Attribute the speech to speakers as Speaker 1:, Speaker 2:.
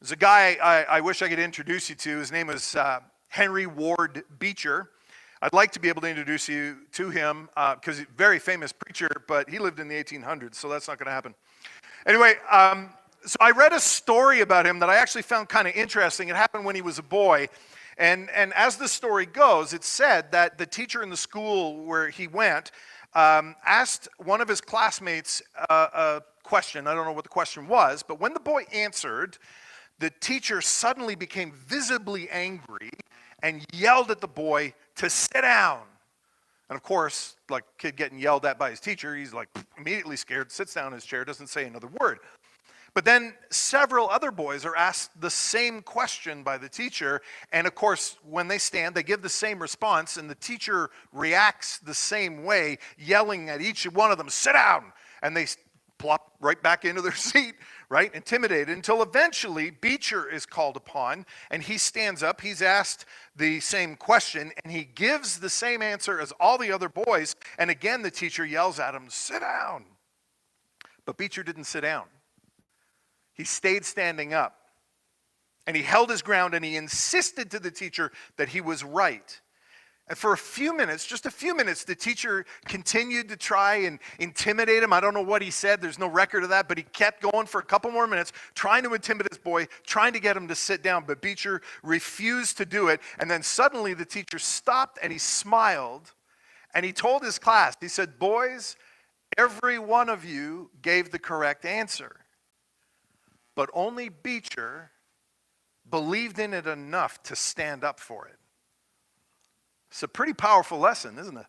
Speaker 1: There's a guy I wish I could introduce you to. His name is Henry Ward Beecher. I'd like to be able to introduce you to him because he's a very famous preacher, but he lived in the 1800s, so that's not going to happen. Anyway, so I read a story about him that I actually found kind of interesting. It happened when he was a boy. And as the story goes, it said that the teacher in the school where he went asked one of his classmates a question. I don't know what the question was, but when the boy answered, the teacher suddenly became visibly angry and yelled at the boy to sit down. And of course, like a kid getting yelled at by his teacher, he's like immediately scared, sits down in his chair, doesn't say another word. But then several other boys are asked the same question by the teacher. And of course, when they stand, they give the same response. And the teacher reacts the same way, yelling at each one of them, sit down. And they plop right back into their seat, right? Intimidated, until eventually Beecher is called upon. And he stands up. He's asked the same question. And he gives the same answer as all the other boys. And again, the teacher yells at him, sit down. But Beecher didn't sit down. He stayed standing up, and he held his ground, and he insisted to the teacher that he was right. And for a few minutes, just a few minutes, the teacher continued to try and intimidate him. I don't know what he said. There's no record of that, but he kept going for a couple more minutes, trying to intimidate this boy, trying to get him to sit down. But Beecher refused to do it. And then suddenly the teacher stopped, and he smiled, and he told his class, he said, boys, every one of you gave the correct answer. But only Beecher believed in it enough to stand up for it. It's a pretty powerful lesson, isn't it?